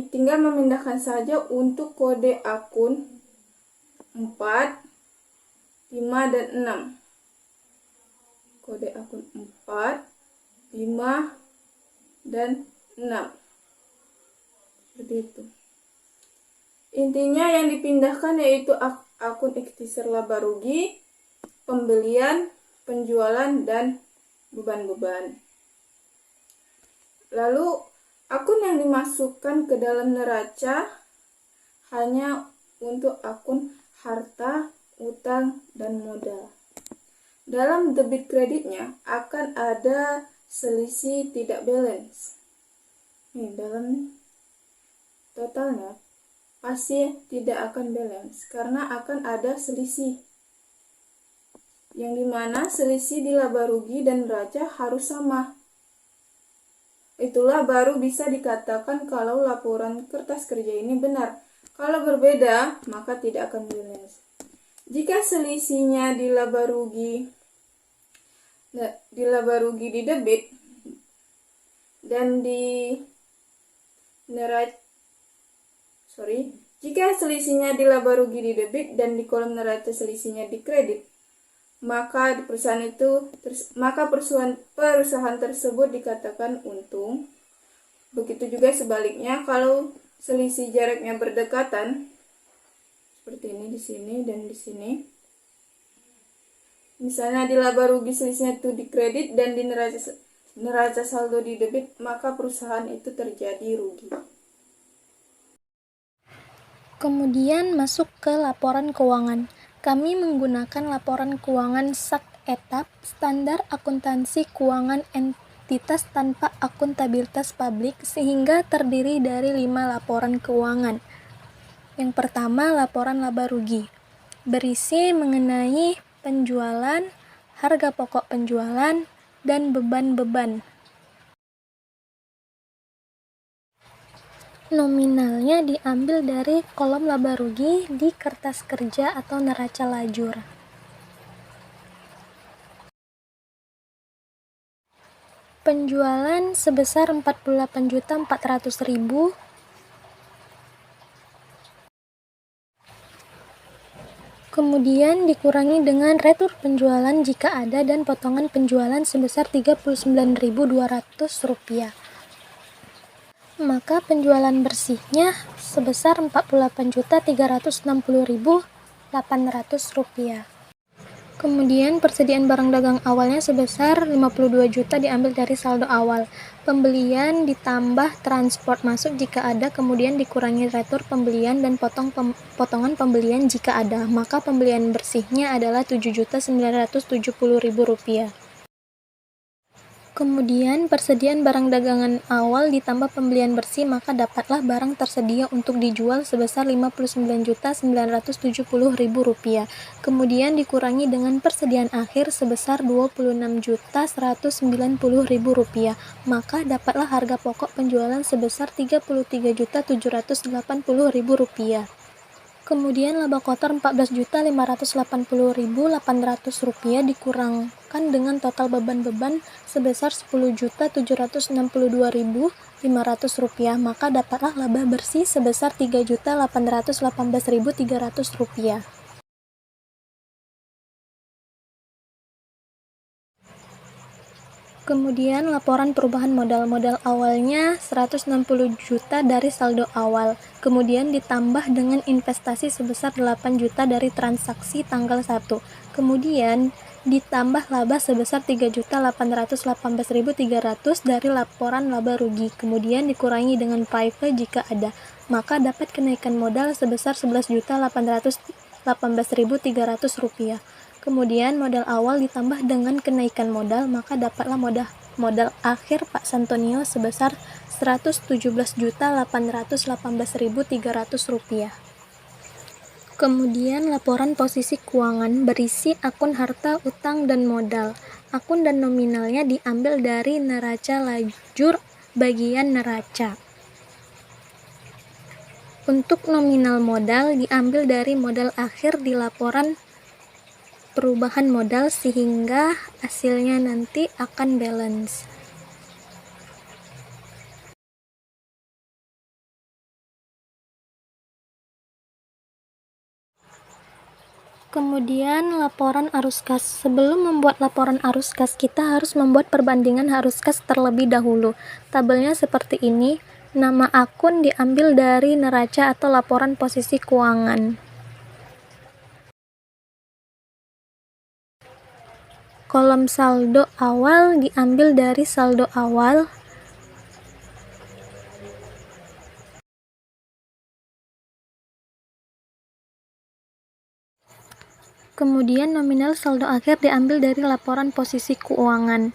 tinggal memindahkan saja untuk kode akun 4, 5, dan 6. Kode akun 4, 5, dan 6. Seperti itu. Intinya yang dipindahkan yaitu akun ikhtisar laba rugi, pembelian, penjualan, dan beban-beban. Lalu akun yang dimasukkan ke dalam neraca hanya untuk akun harta, utang, dan modal. Dalam debit kreditnya akan ada selisih tidak balance. Dalam totalnya pasti tidak akan balance karena akan ada selisih. Yang dimana selisih di laba rugi dan neraca harus sama. Itulah baru bisa dikatakan kalau laporan kertas kerja ini benar. Kalau berbeda, maka tidak akan balance. Jika selisihnya di laba rugi di debit dan jika selisihnya di laba rugi di debit dan di kolom neraca selisihnya di kredit, maka di perusahaan tersebut dikatakan untung. Begitu juga sebaliknya kalau selisih jaraknya berdekatan, seperti ini di sini dan di sini. Misalnya di laba rugi selisihnya itu di kredit dan di neraca saldo di debit, maka perusahaan itu terjadi rugi. Kemudian masuk ke laporan keuangan. Kami menggunakan laporan keuangan SAK etap, standar akuntansi keuangan entitas tanpa akuntabilitas publik, sehingga terdiri dari 5 laporan keuangan. Yang pertama, laporan laba rugi. Berisi mengenai penjualan, harga pokok penjualan, dan beban-beban. Nominalnya diambil dari kolom laba rugi di kertas kerja atau neraca lajur. Penjualan sebesar 48.400.000. Kemudian dikurangi dengan retur penjualan jika ada dan potongan penjualan sebesar Rp39.200. Maka penjualan bersihnya sebesar Rp48.360.800. Kemudian persediaan barang dagang awalnya sebesar 52 juta diambil dari saldo awal. Pembelian ditambah transport masuk jika ada, kemudian dikurangi retur pembelian dan potongan pembelian jika ada. Maka pembelian bersihnya adalah 7.970.000 rupiah. Kemudian persediaan barang dagangan awal ditambah pembelian bersih, maka dapatlah barang tersedia untuk dijual sebesar 59.970.000 rupiah. Kemudian dikurangi dengan persediaan akhir sebesar 26.190.000 rupiah, maka dapatlah harga pokok penjualan sebesar 33.780.000 rupiah. Kemudian laba kotor 14.580.800 rupiah dikurangkan dengan total beban sebesar 10.762.500 rupiah, maka dapatlah laba bersih sebesar 3.818.300 rupiah. Kemudian laporan perubahan modal awalnya 160 juta dari saldo awal, kemudian ditambah dengan investasi sebesar 8 juta dari transaksi tanggal 1, kemudian ditambah laba sebesar 3.818.300 dari laporan laba rugi, kemudian dikurangi dengan private jika ada, maka dapat kenaikan modal sebesar 11.818.300 rupiah. Kemudian modal awal ditambah dengan kenaikan modal, maka dapatlah modal akhir Pak Santonio sebesar 117.818.300 rupiah. Kemudian laporan posisi keuangan berisi akun harta, utang, dan modal. Akun dan nominalnya diambil dari neraca lajur bagian neraca. Untuk nominal modal diambil dari modal akhir di laporan perubahan modal sehingga hasilnya nanti akan balance. Kemudian laporan arus kas. Sebelum membuat laporan arus kas, kita harus membuat perbandingan arus kas terlebih dahulu. Tabelnya seperti ini. Nama akun diambil dari neraca atau laporan posisi keuangan. Kolom saldo awal diambil dari saldo awal. Kemudian nominal saldo akhir diambil dari laporan posisi keuangan.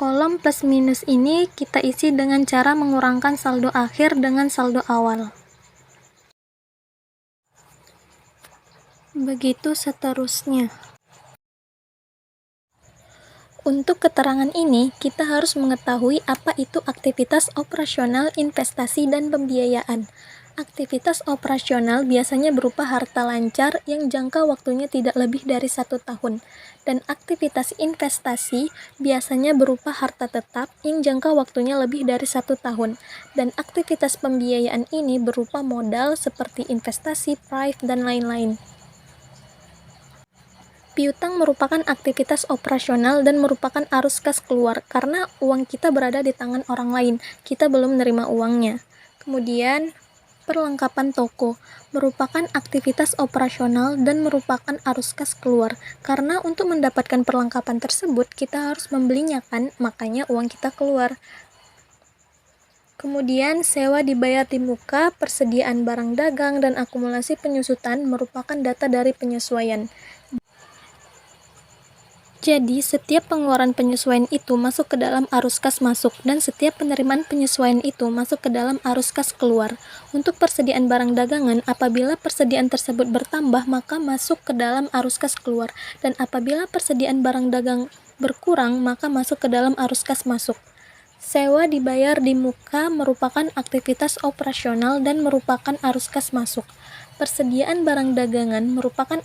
Kolom plus minus ini kita isi dengan cara mengurangkan saldo akhir dengan saldo awal. Begitu seterusnya. Untuk keterangan ini, kita harus mengetahui apa itu aktivitas operasional, investasi, dan pembiayaan. Aktivitas operasional biasanya berupa harta lancar yang jangka waktunya tidak lebih dari 1 tahun, dan aktivitas investasi biasanya berupa harta tetap yang jangka waktunya lebih dari 1 tahun, dan aktivitas pembiayaan ini berupa modal seperti investasi, private, dan lain-lain. Piutang merupakan aktivitas operasional dan merupakan arus kas keluar karena uang kita berada di tangan orang lain, kita belum menerima uangnya. Kemudian, perlengkapan toko merupakan aktivitas operasional dan merupakan arus kas keluar karena untuk mendapatkan perlengkapan tersebut kita harus membelinya kan, makanya uang kita keluar. Kemudian, sewa dibayar di muka, persediaan barang dagang, dan akumulasi penyusutan merupakan data dari penyesuaian. Jadi, setiap pengeluaran penyesuaian itu masuk ke dalam arus kas masuk, dan setiap penerimaan penyesuaian itu masuk ke dalam arus kas keluar. Untuk persediaan barang dagangan, apabila persediaan tersebut bertambah, maka masuk ke dalam arus kas keluar, dan apabila persediaan barang dagang berkurang, maka masuk ke dalam arus kas masuk. Sewa dibayar di muka merupakan aktivitas operasional dan merupakan arus kas masuk. Persediaan barang dagangan merupakan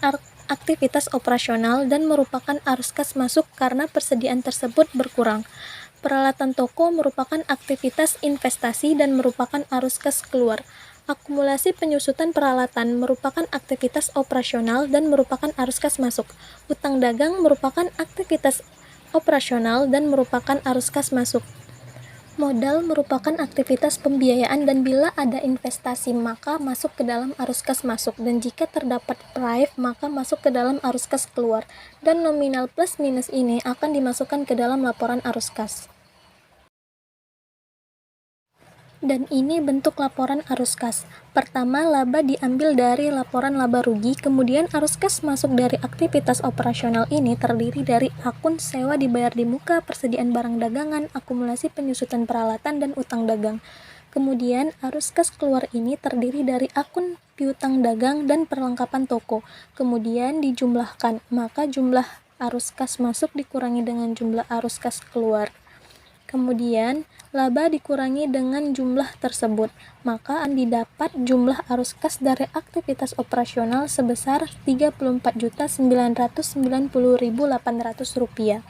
aktivitas operasional dan merupakan arus kas masuk karena persediaan tersebut berkurang. Peralatan toko merupakan aktivitas investasi dan merupakan arus kas keluar. Akumulasi penyusutan peralatan merupakan aktivitas operasional dan merupakan arus kas masuk. Utang dagang merupakan aktivitas operasional dan merupakan arus kas masuk. Modal merupakan aktivitas pembiayaan dan bila ada investasi maka masuk ke dalam arus kas masuk dan jika terdapat prive maka masuk ke dalam arus kas keluar dan nominal plus minus ini akan dimasukkan ke dalam laporan arus kas. Dan ini bentuk laporan arus kas. Pertama, laba diambil dari laporan laba rugi, kemudian arus kas masuk dari aktivitas operasional ini terdiri dari akun sewa dibayar di muka, persediaan barang dagangan, akumulasi penyusutan peralatan, dan utang dagang. Kemudian, arus kas keluar ini terdiri dari akun piutang dagang dan perlengkapan toko. Kemudian dijumlahkan, maka jumlah arus kas masuk dikurangi dengan jumlah arus kas keluar. Kemudian, laba dikurangi dengan jumlah tersebut, maka didapat jumlah arus kas dari aktivitas operasional sebesar Rp34.990.800.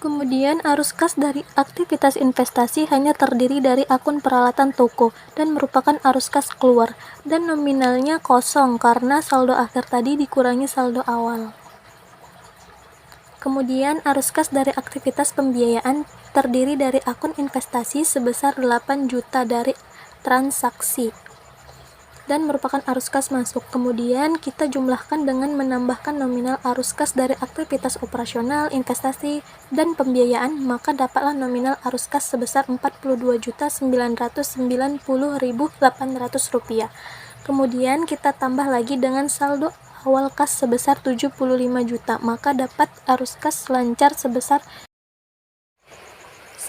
Kemudian, arus kas dari aktivitas investasi hanya terdiri dari akun peralatan toko dan merupakan arus kas keluar, dan nominalnya kosong karena saldo akhir tadi dikurangi saldo awal. Kemudian, arus kas dari aktivitas pembiayaan terdiri dari akun investasi sebesar 8 juta dari transaksi dan merupakan arus kas masuk. Kemudian, kita jumlahkan dengan menambahkan nominal arus kas dari aktivitas operasional, investasi, dan pembiayaan, maka dapatlah nominal arus kas sebesar Rp42.990.800. Kemudian, kita tambah lagi dengan saldo awal kas sebesar 75 juta, maka dapat arus kas lancar sebesar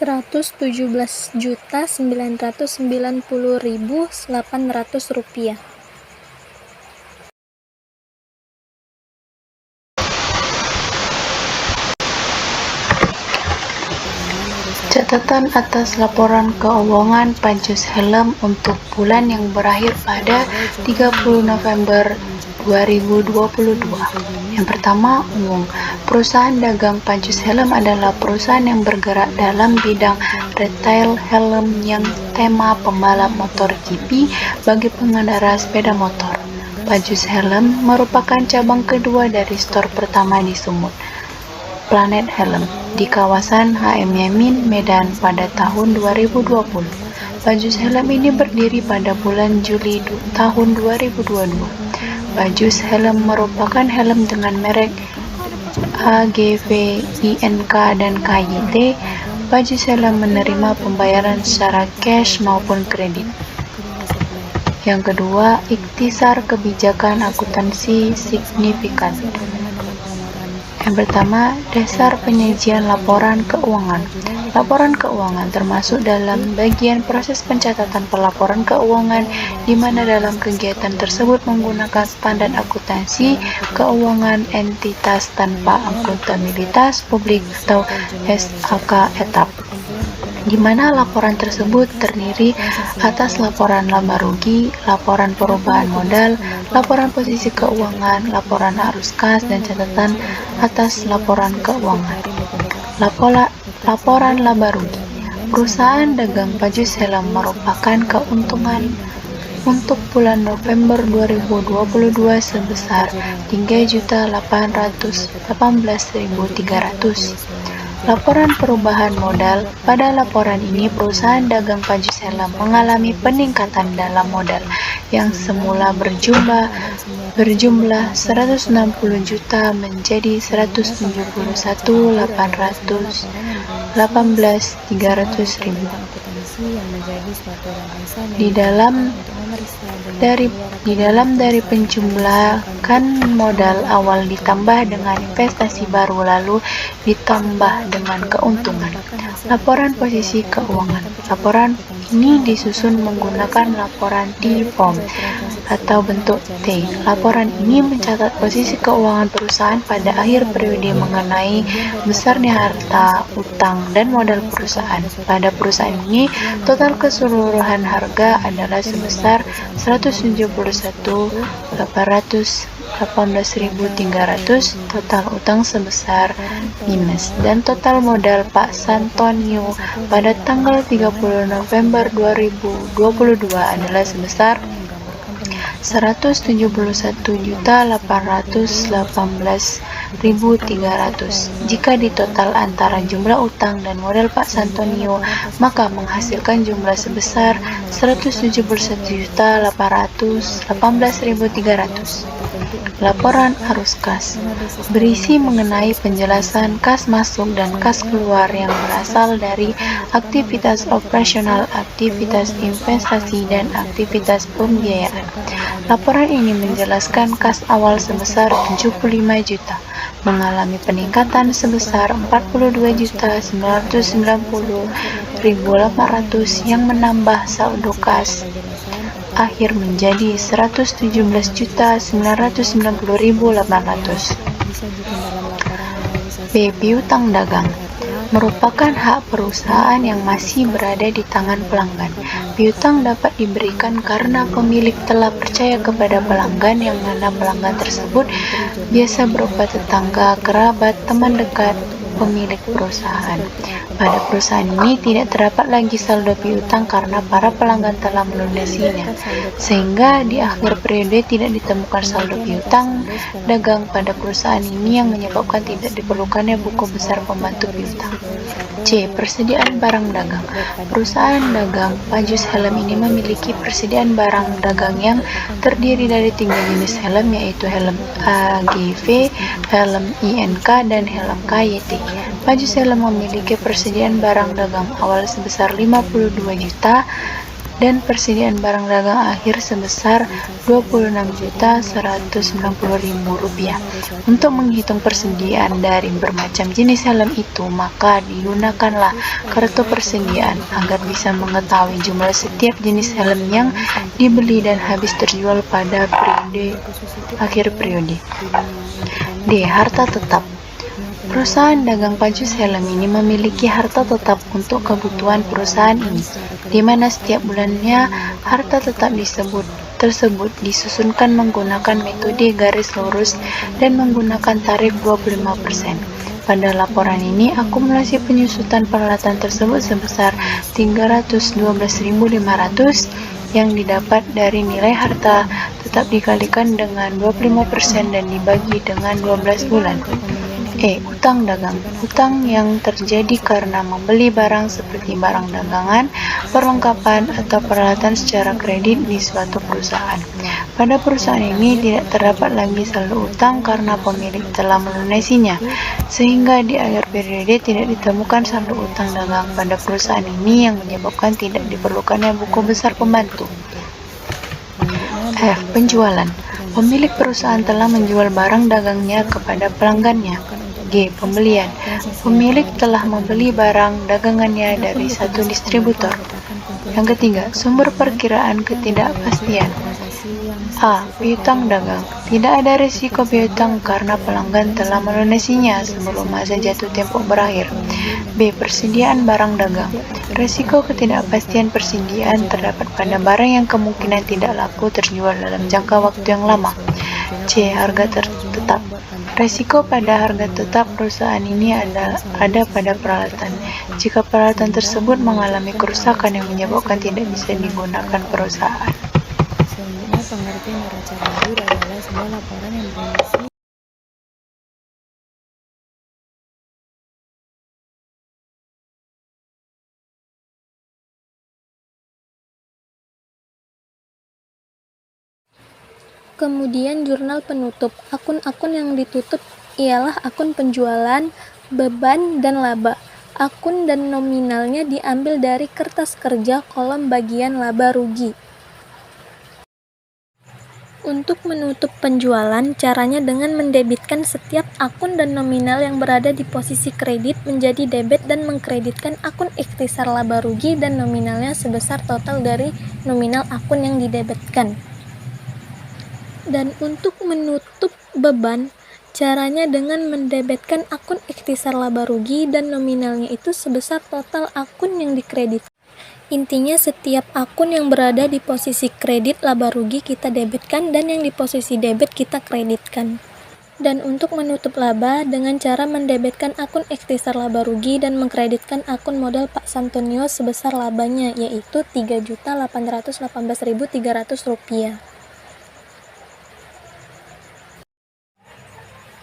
Rp117.990.800. Catatan atas laporan keuangan Pajus Helm untuk bulan yang berakhir pada 30 November 2022. Yang pertama, umum. Perusahaan dagang Pajus Helm adalah perusahaan yang bergerak dalam bidang retail helm yang tema pembalap motor GP bagi pengendara sepeda motor. Pajus Helm merupakan cabang kedua dari store pertama di Sumut, Planet Helm, di kawasan HM Yamin, Medan pada tahun 2020. Pajus Helm ini berdiri pada bulan Juli tahun 2022. Pajus Helm merupakan helm dengan merek AGV, INK, dan KYT. Pajus Helm menerima pembayaran secara cash maupun kredit. Yang kedua, ikhtisar kebijakan akuntansi signifikan. Yang pertama, dasar penyajian laporan keuangan. Laporan keuangan termasuk dalam bagian proses pencatatan pelaporan keuangan, di mana dalam kegiatan tersebut menggunakan standar akuntansi keuangan entitas tanpa akuntabilitas publik atau SAK etap, di mana laporan tersebut terdiri atas laporan laba rugi, laporan perubahan modal, laporan posisi keuangan, laporan arus kas, dan catatan atas laporan keuangan. Laporan laba rugi. Perusahaan dagang Pajus Helm merupakan keuntungan untuk bulan November 2022 sebesar Rp3.818.300. Laporan perubahan modal. Pada laporan ini, perusahaan dagang Pajus Helm mengalami peningkatan dalam modal yang semula berjumlah 160 juta menjadi 171.818.300. Di dalam dari penjumlahan modal awal ditambah dengan investasi baru lalu ditambah dengan keuntungan. Laporan posisi keuangan. Laporan ini disusun menggunakan laporan T-form atau bentuk T. Laporan ini mencatat posisi keuangan perusahaan pada akhir periode mengenai besarnya harta, utang, dan modal perusahaan. Pada perusahaan ini, total keseluruhan harga adalah sebesar 171.818.300, total utang sebesar minus, dan total modal Pak Santonio pada tanggal 30 November 2022 adalah sebesar 171.818.300. Jika ditotal antara jumlah utang dan modal Pak Santonio, maka menghasilkan jumlah sebesar 171.818.300. Laporan arus kas berisi mengenai penjelasan kas masuk dan kas keluar yang berasal dari aktivitas operasional, aktivitas investasi, dan aktivitas pembiayaan. Laporan ini menjelaskan kas awal sebesar 75 juta, mengalami peningkatan sebesar 42.990.800 yang menambah saldo kas akhir menjadi 117.990.800. B. Piutang dagang merupakan hak perusahaan yang masih berada di tangan pelanggan. Piutang dapat diberikan karena pemilik telah percaya kepada pelanggan, yang mana pelanggan tersebut biasa berupa tetangga, kerabat, teman dekat pemilik perusahaan. Pada perusahaan ini tidak terdapat lagi saldo piutang karena para pelanggan telah melunasinya, sehingga di akhir periode tidak ditemukan saldo piutang dagang pada perusahaan ini, yang menyebabkan tidak diperlukannya buku besar pembantu piutang. C. Persediaan barang dagang. Perusahaan dagang Pajus Helm ini memiliki persediaan barang dagang yang terdiri dari 3 jenis helm, yaitu helm AGV, helm INK, dan helm KYT. Pajus Helm memiliki persediaan barang dagang awal sebesar 52 juta dan persediaan barang dagang akhir sebesar 26.190.000 rupiah. Untuk menghitung persediaan dari bermacam jenis helm itu, maka digunakanlah kartu persediaan agar bisa mengetahui jumlah setiap jenis helm yang dibeli dan habis terjual pada akhir periode. D. Harta tetap. Perusahaan dagang Pajus Helm ini memiliki harta tetap untuk kebutuhan perusahaan ini, di mana setiap bulannya harta tetap tersebut disusunkan menggunakan metode garis lurus dan menggunakan tarif 25%. Pada laporan ini, akumulasi penyusutan peralatan tersebut sebesar 312.500 yang didapat dari nilai harta tetap dikalikan dengan 25% dan dibagi dengan 12 bulan. E. Utang dagang. Utang yang terjadi karena membeli barang seperti barang dagangan, perlengkapan, atau peralatan secara kredit di suatu perusahaan. Pada perusahaan ini tidak terdapat lagi saldo utang karena pemilik telah melunasinya, sehingga di akhir periode tidak ditemukan saldo utang dagang pada perusahaan ini, yang menyebabkan tidak diperlukannya buku besar pembantu. F. Penjualan. Pemilik perusahaan telah menjual barang dagangnya kepada pelanggannya. G. Pembelian. Pemilik telah membeli barang dagangannya dari satu distributor. Yang ketiga, sumber perkiraan ketidakpastian. A. Piutang dagang. Tidak ada risiko piutang karena pelanggan telah melunasinya sebelum masa jatuh tempo berakhir. B. Persediaan barang dagang. Risiko ketidakpastian persediaan terdapat pada barang yang kemungkinan tidak laku terjual dalam jangka waktu yang lama. C. Harga tetap. Risiko pada harga tetap perusahaan ini ada pada peralatan. Jika peralatan tersebut mengalami kerusakan yang menyebabkan tidak bisa digunakan perusahaan. Selanjutnya, pengertian neraca labur adalah sebuah laporan yang berisi Kemudian jurnal penutup. Akun-akun yang ditutup ialah akun penjualan, beban, dan laba. Akun dan nominalnya diambil dari kertas kerja kolom bagian laba rugi. Untuk menutup penjualan, caranya dengan mendebitkan setiap akun dan nominal yang berada di posisi kredit menjadi debit dan mengkreditkan akun ikhtisar laba rugi dan nominalnya sebesar total dari nominal akun yang didebitkan. Dan untuk menutup beban, caranya dengan mendebitkan akun ikhtisar laba rugi dan nominalnya itu sebesar total akun yang dikredit. Intinya setiap akun yang berada di posisi kredit laba rugi kita debitkan dan yang di posisi debit kita kreditkan. Dan untuk menutup laba dengan cara mendebitkan akun ikhtisar laba rugi dan mengkreditkan akun modal Pak Santonio sebesar labanya, yaitu Rp3.818.300.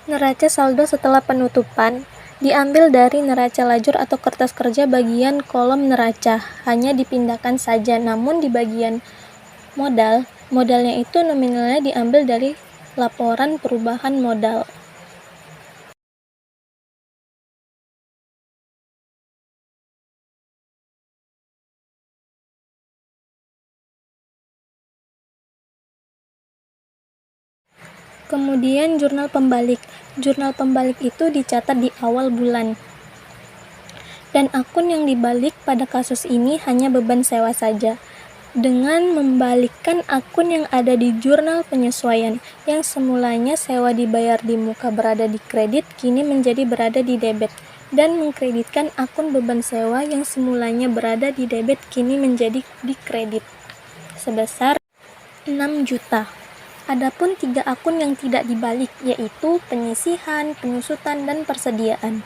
Neraca saldo setelah penutupan diambil dari neraca lajur atau kertas kerja bagian kolom neraca, hanya dipindahkan saja, namun di bagian modalnya itu nominalnya diambil dari laporan perubahan modal. Kemudian jurnal pembalik. Jurnal pembalik itu dicatat di awal bulan. Dan akun yang dibalik pada kasus ini hanya beban sewa saja. Dengan membalikkan akun yang ada di jurnal penyesuaian, yang semulanya sewa dibayar di muka berada di kredit, kini menjadi berada di debit. Dan mengkreditkan akun beban sewa yang semulanya berada di debit, kini menjadi di kredit. Sebesar 6 juta. Adapun 3 akun yang tidak dibalik, yaitu penyisihan, penyusutan, dan persediaan.